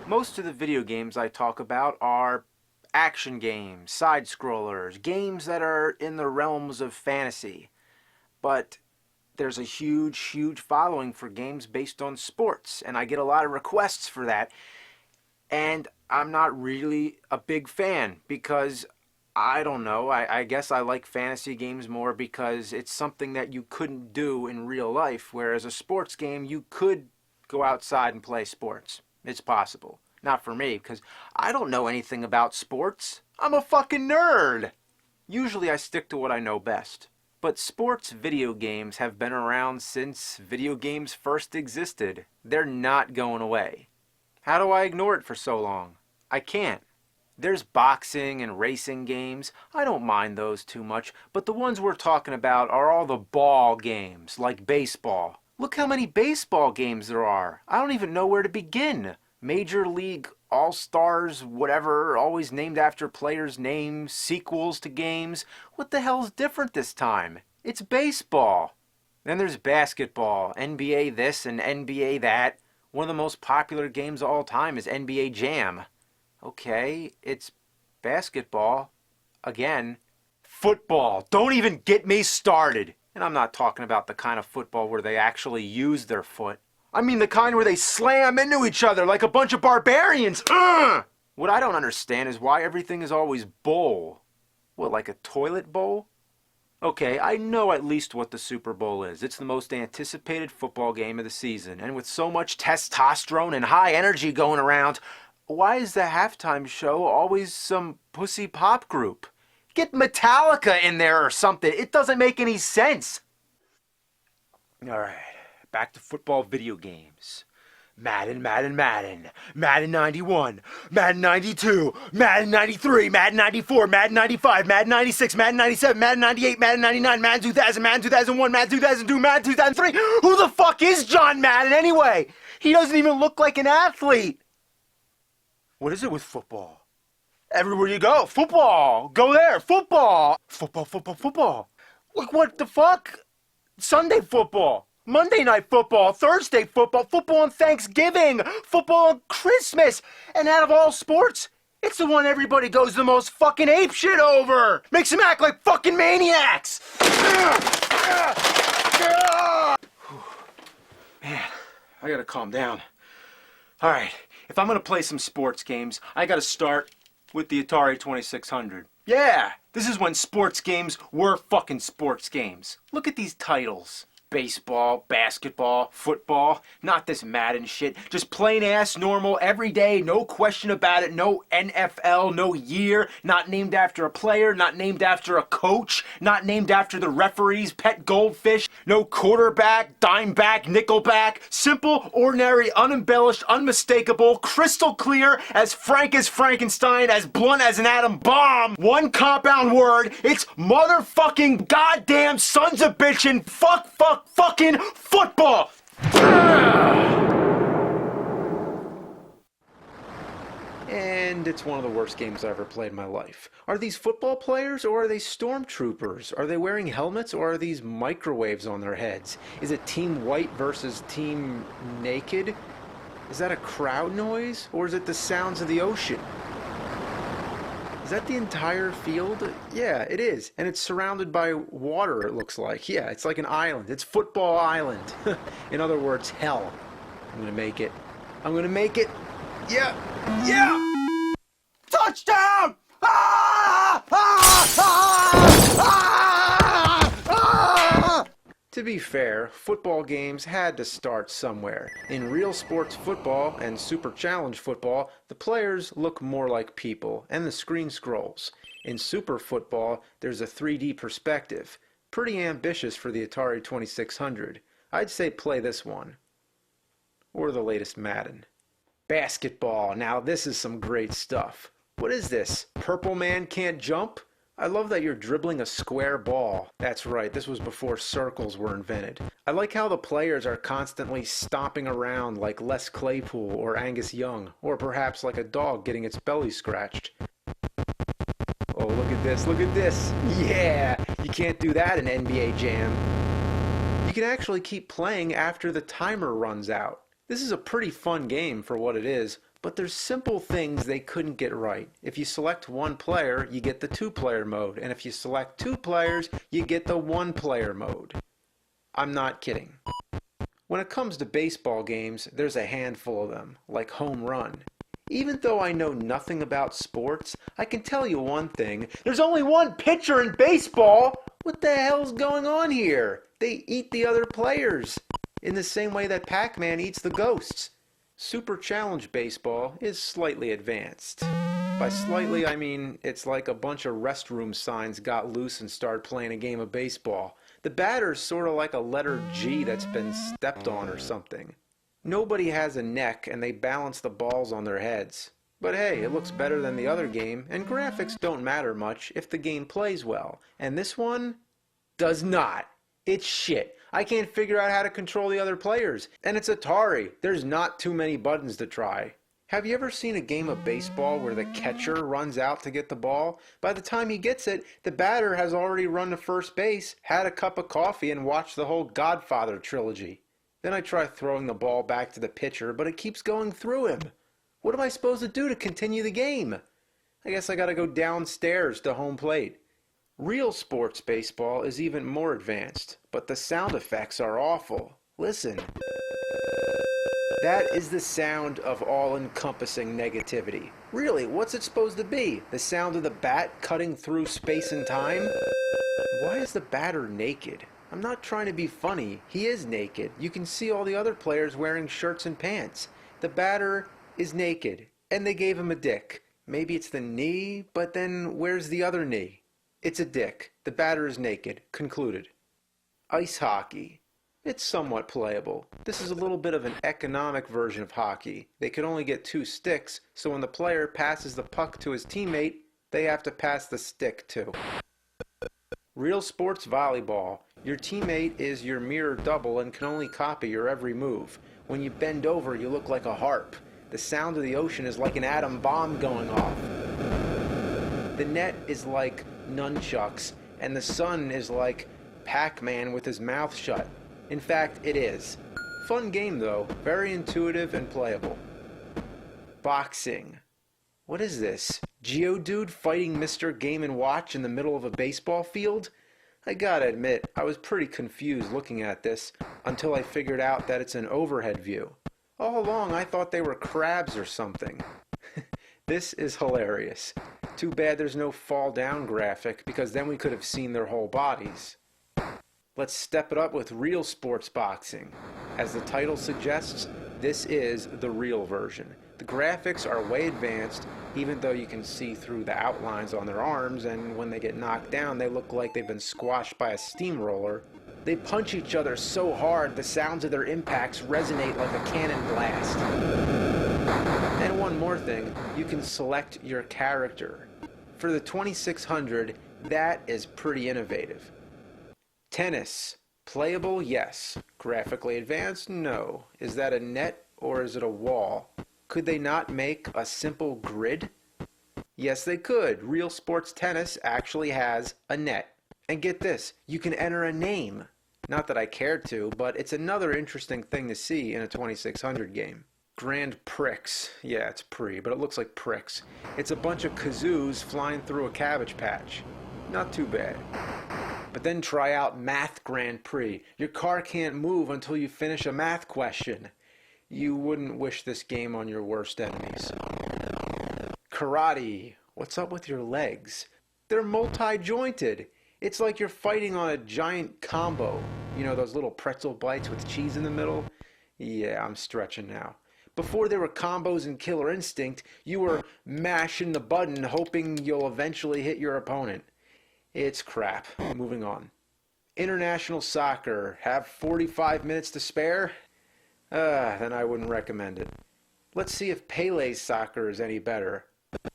Most of the video games I talk about are action games, side-scrollers, games that are in the realms of fantasy. But there's a huge following for games based on sports, and I get a lot of requests for that. And I'm not really a big fan because, I don't know, I guess I like fantasy games more because it's something that you couldn't do in real life, whereas a sports game, you could go outside and play sports. It's possible. Not for me, because I don't know anything about sports. I'm a fucking nerd! Usually I stick to what I know best. But sports video games have been around since video games first existed. They're not going away. How do I ignore it for so long? I can't. There's boxing and racing games. I don't mind those too much, but the ones we're talking about are all the ball games, like baseball. Look how many baseball games there are. I don't even know where to begin. Major League All-Stars, whatever, always named after players' names, sequels to games. What the hell's different this time? It's baseball. Then there's basketball, NBA this and NBA that. One of the most popular games of all time is NBA Jam. Okay, it's basketball. Again. Football. Don't even get me started. And I'm not talking about the kind of football where they actually use their foot. I mean the kind where they slam into each other like a bunch of barbarians. Ugh! What I don't understand is why everything is always bowl. What, like a toilet bowl? Okay, I know at least what the Super Bowl is. It's the most anticipated football game of the season. And with so much testosterone and high energy going around, why is the halftime show always some pussy pop group? Get Metallica in there or something. It doesn't make any sense. Alright. Back to football video games. Madden. Madden 91. Madden 92. Madden 93. Madden 94. Madden 95. Madden 96. Madden 97. Madden 98. Madden 99. Madden 2000. Madden 2001. Madden 2002. Madden 2003. Who the fuck is John Madden anyway? He doesn't even look like an athlete. What is it with football? Everywhere you go, football. Go there, football. Football. Like what the fuck? Sunday football. Monday night football, Thursday football, football on Thanksgiving, football on Christmas, and out of all sports, it's the one everybody goes the most fucking apeshit over. Makes them act like fucking maniacs. Man, I gotta calm down. All right, if I'm gonna play some sports games, I gotta start with the Atari 2600. Yeah, this is when sports games were fucking sports games. Look at these titles. Baseball, basketball, football, not this Madden shit. Just plain ass, normal, everyday, no question about it, no NFL, no year, not named after a player, not named after a coach, not named after the referee's pet goldfish, no quarterback, dimeback, nickelback, simple, ordinary, unembellished, unmistakable, crystal clear, as frank as Frankenstein, as blunt as an atom bomb. One compound word, it's motherfucking goddamn sons of bitchin' fucking football! And it's one of the worst games I ever played in my life. Are these football players or are they stormtroopers? Are they wearing helmets or are these microwaves on their heads? Is it Team White versus Team Naked? Is that a crowd noise or is it the sounds of the ocean? Is that the entire field? Yeah, it is. And it's surrounded by water, it looks like. Yeah, it's like an island. It's Football Island. In other words, hell. I'm gonna make it. I'm gonna make it. Yeah! Touchdown! To be fair, football games had to start somewhere. In real sports football and Super Challenge football, the players look more like people, and the screen scrolls. In Super Football, there's a 3D perspective. Pretty ambitious for the Atari 2600. I'd say play this one. Or the latest Madden. Basketball. Now this is some great stuff. What is this? Purple Man Can't Jump? I love that you're dribbling a square ball. That's right, this was before circles were invented. I like how the players are constantly stomping around like Les Claypool or Angus Young, or perhaps like a dog getting its belly scratched. Oh, look at this. Yeah, you can't do that in NBA Jam. You can actually keep playing after the timer runs out. This is a pretty fun game for what it is. But there's simple things they couldn't get right. If you select one player, you get the two-player mode. And if you select two players, you get the one-player mode. I'm not kidding. When it comes to baseball games, there's a handful of them, like home run. Even though I know nothing about sports, I can tell you one thing. There's only one pitcher in baseball! What the hell's going on here? They eat the other players, in the same way that Pac-Man eats the ghosts. Super Challenge Baseball is slightly advanced. By slightly, I mean it's like a bunch of restroom signs got loose and started playing a game of baseball. The batter's sort of like a letter G that's been stepped on or something. Nobody has a neck and they balance the balls on their heads. But hey, it looks better than the other game, and graphics don't matter much if the game plays well. And this one does not. It's shit. I can't figure out how to control the other players. And it's Atari. There's not too many buttons to try. Have you ever seen a game of baseball where the catcher runs out to get the ball? By the time he gets it, the batter has already run to first base, had a cup of coffee, and watched the whole Godfather trilogy. Then I try throwing the ball back to the pitcher, but it keeps going through him. What am I supposed to do to continue the game? I guess I gotta go downstairs to home plate. Real sports baseball is even more advanced, but the sound effects are awful. Listen. That is the sound of all-encompassing negativity. Really, what's it supposed to be? The sound of the bat cutting through space and time? Why is the batter naked? I'm not trying to be funny. He is naked. You can see all the other players wearing shirts and pants. The batter is naked, and they gave him a dick. Maybe it's the knee, but then where's the other knee? It's a dick. The batter is naked. Concluded. Ice hockey. It's somewhat playable. This is a little bit of an economic version of hockey. They can only get 2 sticks, so when the player passes the puck to his teammate, they have to pass the stick too. Real sports volleyball. Your teammate is your mirror double and can only copy your every move. When you bend over, you look like a harp. The sound of the ocean is like an atom bomb going off. The net is like nunchucks, and the sun is like Pac-Man with his mouth shut. In fact, it is. Fun game though, very intuitive and playable. Boxing. What is this? Geodude fighting Mr. Game & Watch in the middle of a baseball field? I gotta admit, I was pretty confused looking at this until I figured out that it's an overhead view. All along I thought they were crabs or something. This is hilarious. Too bad there's no fall down graphic, because then we could have seen their whole bodies. Let's step it up with real sports boxing. As the title suggests, this is the real version. The graphics are way advanced, even though you can see through the outlines on their arms, and when they get knocked down, they look like they've been squashed by a steamroller. They punch each other so hard, the sounds of their impacts resonate like a cannon blast. And one more thing, you can select your character. For the 2600, that is pretty innovative. Tennis. Playable, yes. Graphically advanced, no. Is that a net or is it a wall? Could they not make a simple grid? Yes, they could. Real sports tennis actually has a net. And get this, you can enter a name. Not that I cared to, but it's another interesting thing to see in a 2600 game. Grand Prix. Yeah, it's pre, but it looks like pricks. It's a bunch of kazoos flying through a cabbage patch. Not too bad. But then try out Math Grand Prix. Your car can't move until you finish a math question. You wouldn't wish this game on your worst enemies. Karate. What's up with your legs? They're multi-jointed. It's like you're fighting on a giant combo. You know, those little pretzel bites with cheese in the middle? Yeah, I'm stretching now. Before there were combos in Killer Instinct, you were mashing the button hoping you'll eventually hit your opponent. It's crap. Moving on. International soccer. Have 45 minutes to spare? Then I wouldn't recommend it. Let's see if Pele's soccer is any better.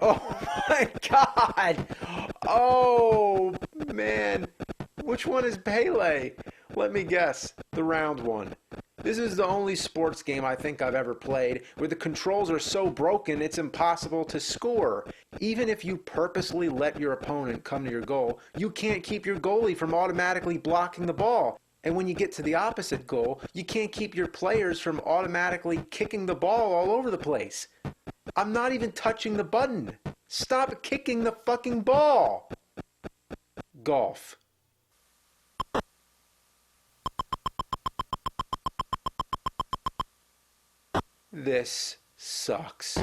Oh my God! Oh man! Which one is Pele? Let me guess. The round one. This is the only sports game I think I've ever played where the controls are so broken it's impossible to score. Even if you purposely let your opponent come to your goal, you can't keep your goalie from automatically blocking the ball. And when you get to the opposite goal, you can't keep your players from automatically kicking the ball all over the place. I'm not even touching the button. Stop kicking the fucking ball. Golf. This sucks.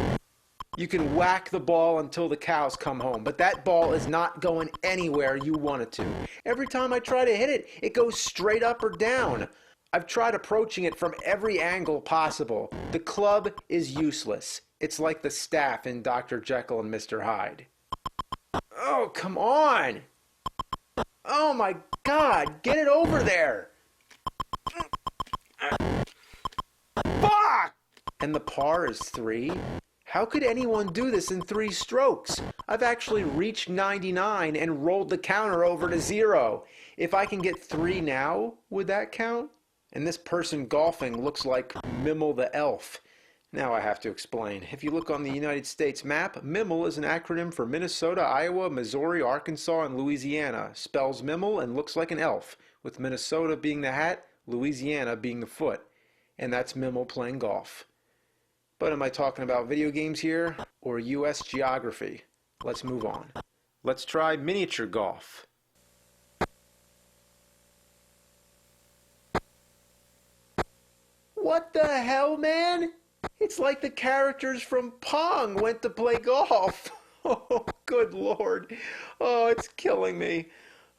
You can whack the ball until the cows come home, but that ball is not going anywhere you want it to. Every time I try to hit it, it goes straight up or down. I've tried approaching it from every angle possible. The club is useless. It's like the staff in Dr. Jekyll and Mr. Hyde. Oh, come on! Oh my God, get it over there! Fuck! And the par is 3? How could anyone do this in 3 strokes? I've actually reached 99 and rolled the counter over to 0. If I can get 3 now, would that count? And this person golfing looks like Mimel the Elf. Now I have to explain. If you look on the United States map, Mimel is an acronym for Minnesota, Iowa, Missouri, Arkansas, and Louisiana. Spells Mimel and looks like an elf, with Minnesota being the hat, Louisiana being the foot. And that's Mimel playing golf. But am I talking about video games here, or U.S. geography? Let's move on. Let's try miniature golf. What the hell, man? It's like the characters from Pong went to play golf. Oh, good Lord. Oh, it's killing me.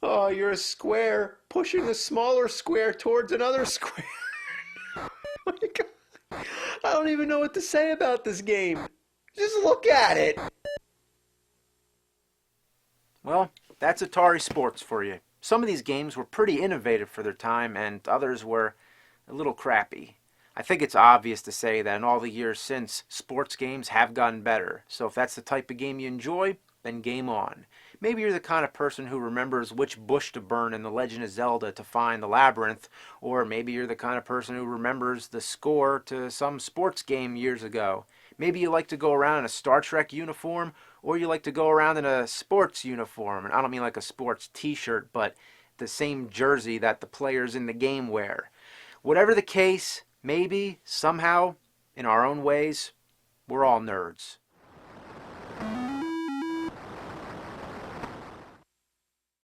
Oh, you're a square pushing a smaller square towards another square. Oh my God. I don't even know what to say about this game. Just look at it. Well, that's Atari Sports for you. Some of these games were pretty innovative for their time, and others were a little crappy. I think it's obvious to say that in all the years since, sports games have gotten better. So if that's the type of game you enjoy, then game on. Maybe you're the kind of person who remembers which bush to burn in The Legend of Zelda to find the labyrinth, or maybe you're the kind of person who remembers the score to some sports game years ago. Maybe you like to go around in a Star Trek uniform, or you like to go around in a sports uniform. And I don't mean like a sports t-shirt, but the same jersey that the players in the game wear. Whatever the case, maybe, somehow, in our own ways, we're all nerds.